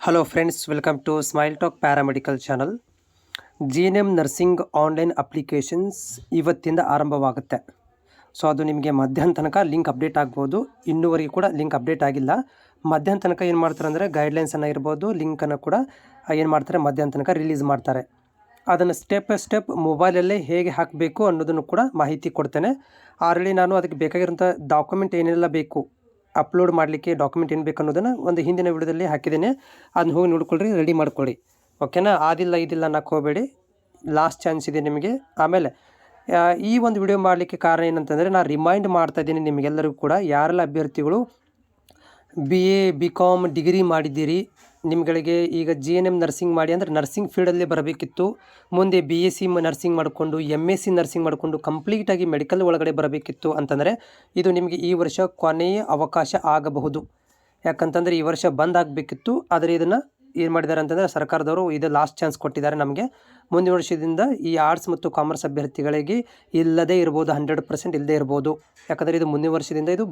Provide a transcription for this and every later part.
Hello friends, welcome to smile talk paramedical channel. GNM nursing online applications ಇವತ್ತಿಂದ ಆರಂಭವಾಗುತ್ತೆ. So ಅದು ನಿಮಗೆ ಮಧ್ಯಾಹ್ನ ತನಕ ಲಿಂಕ್ ಅಪ್ಡೇಟ್ ಆಗ್ಬೋದು. ಇನ್ನೂವರೆಗೂ ಕೂಡ ಲಿಂಕ್ ಅಪ್ಡೇಟ್ ಆಗಿಲ್ಲ. ಮಧ್ಯಾಹ್ನ ತನಕ ಏನು ಮಾಡ್ತಾರೆ ಅಂದರೆ ಗೈಡ್ಲೈನ್ಸನ್ನು ಇರ್ಬೋದು, ಲಿಂಕನ್ನು ಕೂಡ ಏನು ಮಾಡ್ತಾರೆ ಮಧ್ಯಾಹ್ನ ತನಕ ರಿಲೀಸ್ ಮಾಡ್ತಾರೆ. ಅದನ್ನು ಸ್ಟೆಪ್ ಬೈ ಸ್ಟೆಪ್ ಮೊಬೈಲಲ್ಲೇ ಹೇಗೆ ಹಾಕಬೇಕು ಅನ್ನೋದನ್ನು ಕೂಡ ಮಾಹಿತಿ ಕೊಡ್ತೇನೆ. ಆಲ್ರೆಡಿ ನಾನು ಅದಕ್ಕೆ ಬೇಕಾಗಿರೋಂಥ ಡಾಕ್ಯುಮೆಂಟ್ ಏನೆಲ್ಲ ಬೇಕು ಅಪ್ಲೋಡ್ ಮಾಡಲಿಕ್ಕೆ ಡಾಕ್ಯುಮೆಂಟ್ ಏನು ಬೇಕು ಅನ್ನೋದನ್ನು ಒಂದು ಹಿಂದಿನ ವಿಡಿಯೋದಲ್ಲಿ ಹಾಕಿದ್ದೇನೆ. ಅದನ್ನ ಹೋಗಿ ನೋಡ್ಕೊಳ್ರಿ, ರೆಡಿ ಮಾಡ್ಕೊಳ್ಳಿ. ಓಕೆನಾ? ಇದಿಲ್ಲ ಅನ್ನಕ್ಕೆ ಹೋಗಬೇಡಿ, ಲಾಸ್ಟ್ ಚಾನ್ಸ್ ಇದೆ ನಿಮಗೆ. ಆಮೇಲೆ ಈ ಒಂದು ವಿಡಿಯೋ ಮಾಡಲಿಕ್ಕೆ ಕಾರಣ ಏನಂತಂದರೆ, ನಾನು ರಿಮೈಂಡ್ ಮಾಡ್ತಾ ಇದ್ದೀನಿ ನಿಮಗೆಲ್ಲರಿಗೂ ಕೂಡ, ಯಾರೆಲ್ಲ ಅಭ್ಯರ್ಥಿಗಳು BA BCom ಡಿಗ್ರಿ ಮಾಡಿದ್ದೀರಿ, ನಿಮ್ಗಳಿಗೆ ಈಗ GNM ನರ್ಸಿಂಗ್ ಮಾಡಿ ಅಂದರೆ ನರ್ಸಿಂಗ್ ಫೀಲ್ಡಲ್ಲೇ ಬರಬೇಕಿತ್ತು. ಮುಂದೆ BSc ನರ್ಸಿಂಗ್ ಮಾಡಿಕೊಂಡು MSc ನರ್ಸಿಂಗ್ ಮಾಡಿಕೊಂಡು ಕಂಪ್ಲೀಟಾಗಿ ಮೆಡಿಕಲ್ ಒಳಗಡೆ ಬರಬೇಕಿತ್ತು ಅಂತಂದರೆ ಇದು ನಿಮಗೆ ಈ ವರ್ಷ ಕೊನೆಯ ಅವಕಾಶ ಆಗಬಹುದು. ಯಾಕಂತಂದರೆ ಈ ವರ್ಷ ಬಂದ್ ಆಗಬೇಕಿತ್ತು, ಆದರೆ ಇದನ್ನು ಏನು ಮಾಡಿದ್ದಾರೆ ಅಂತಂದರೆ ಸರ್ಕಾರದವರು ಇದು ಲಾಸ್ಟ್ ಚಾನ್ಸ್ ಕೊಟ್ಟಿದ್ದಾರೆ ನಮಗೆ. ಮುಂದಿನ ವರ್ಷದಿಂದ ಈ ಆರ್ಟ್ಸ್ ಮತ್ತು ಕಾಮರ್ಸ್ ಅಭ್ಯರ್ಥಿಗಳಿಗೆ ಇಲ್ಲದೇ ಇರ್ಬೋದು, 100% ಇಲ್ಲದೇ ಇರ್ಬೋದು. ಯಾಕಂದರೆ ಇದು ಮುಂದಿನ ವರ್ಷದಿಂದ ಇದು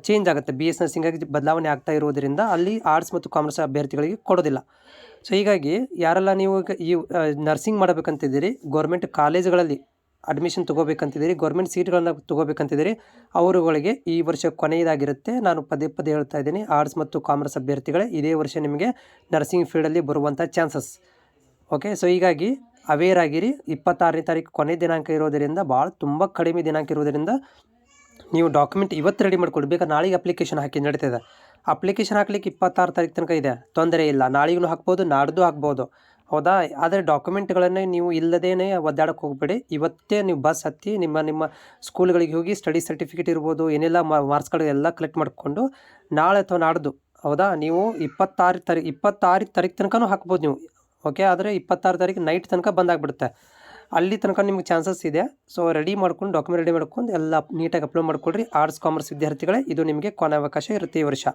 ಚೇಂಜ್ ಆಗುತ್ತೆ. BS ನರ್ಸಿಂಗಾಗಿ ಬದಲಾವಣೆ ಆಗ್ತಾ ಇರೋದರಿಂದ ಅಲ್ಲಿ ಆರ್ಟ್ಸ್ ಮತ್ತು ಕಾಮರ್ಸ್ ಅಭ್ಯರ್ಥಿಗಳಿಗೆ ಕೊಡೋದಿಲ್ಲ. ಸೊ ಹೀಗಾಗಿ ಯಾರೆಲ್ಲ ನೀವು ಈ ನರ್ಸಿಂಗ್ ಮಾಡಬೇಕಂತಿದ್ದೀರಿ, ಗೌರ್ಮೆಂಟ್ ಕಾಲೇಜುಗಳಲ್ಲಿ ಅಡ್ಮಿಷನ್ ತೊಗೋಬೇಕಂತಿದ್ದೀರಿ, ಗೌರ್ಮೆಂಟ್ ಸೀಟ್ಗಳನ್ನು ತೊಗೋಬೇಕಂತಿದ್ದೀರಿ, ಅವರುಗಳಿಗೆ ಈ ವರ್ಷ ಕೊನೆಯದಾಗಿರುತ್ತೆ. ನಾನು ಪದೇ ಹೇಳ್ತಾ ಇದ್ದೀನಿ, ಆರ್ಟ್ಸ್ ಮತ್ತು ಕಾಮರ್ಸ್ ಅಭ್ಯರ್ಥಿಗಳೇ ಇದೇ ವರ್ಷ ನಿಮಗೆ ನರ್ಸಿಂಗ್ ಫೀಲ್ಡಲ್ಲಿ ಬರುವಂಥ ಚಾನ್ಸಸ್. ಓಕೆ, ಸೊ ಹೀಗಾಗಿ ಅವೇರ್ ಆಗಿರಿ. 26ನೇ ತಾರೀಕು ಕೊನೆ ದಿನಾಂಕ ಇರೋದರಿಂದ, ತುಂಬ ಕಡಿಮೆ ದಿನಾಂಕ ಇರೋದರಿಂದ ನೀವು ಡಾಕ್ಯುಮೆಂಟ್ ಇವತ್ತು ರೆಡಿ ಮಾಡ್ಕೊಳ್ಳಿ. ಬೇಕಾದ್ರೆ ನಾಳೆಗೆ ಅಪ್ಲಿಕೇಶನ್ ಹಾಕಿ ನಡೀತದೆ. ಅಪ್ಲಿಕೇಶನ್ ಹಾಕ್ಲಿಕ್ಕೆ 26 ತಾರೀಕು ತನಕ ಇದೆ, ತೊಂದರೆ ಇಲ್ಲ. ನಾಳೆಗೂ ಹಾಕ್ಬೋದು, ನಾಡ್ದು ಹಾಕ್ಬೋದು, ಹೌದಾ? ಆದರೆ ಡಾಕ್ಯುಮೆಂಟ್ಗಳನ್ನೇ ನೀವು ಇಲ್ಲದೇ ಒದ್ದಾಡಕ್ಕೆ ಹೋಗಬೇಡಿ. ಇವತ್ತೇ ನೀವು ಬಸ್ ಹತ್ತಿ ನಿಮ್ಮ ಸ್ಕೂಲ್ಗಳಿಗೆ ಹೋಗಿ ಸ್ಟಡಿ ಸರ್ಟಿಫಿಕೇಟ್ ಇರ್ಬೋದು, ಏನೆಲ್ಲ ಮಾರ್ಕ್ಸ್ಗಳು ಎಲ್ಲ ಕಲೆಕ್ಟ್ ಮಾಡಿಕೊಂಡು ನಾಳೆ ಅಥವಾ ನಾಡ್ದು, ಹೌದಾ, ನೀವು 26 ತಾರೀಕು ತನಕನೂ ಹಾಕ್ಬೋದು ನೀವು. ಓಕೆ, ಆದರೆ 26 ತಾರೀಕು ನೈಟ್ ತನಕ ಬಂದಾಗ್ಬಿಡುತ್ತೆ. ಅಲ್ಲಿ ತನಕ ನಿಮ್ಗೆ ಚಾನ್ಸಸ್ ಇದೆ. ಸೊ ರೆಡಿ ಮಾಡ್ಕೊಂಡು ಡಾಕ್ಯುಮೆಂಟ್ ರೆಡಿ ಮಾಡ್ಕೊಂಡು ಎಲ್ಲ ನೀಟಾಗಿ ಅಪ್ಲೋಡ್ ಮಾಡ್ಕೊಳ್ರಿ. ಆರ್ಟ್ಸ್ ಕಾಮರ್ಸ್ ವಿದ್ಯಾರ್ಥಿಗಳೇ ಇದು ನಿಮಗೆ ಕೊನೆ ಅವಕಾಶ ಇರುತ್ತೆ ಈ ವರ್ಷ.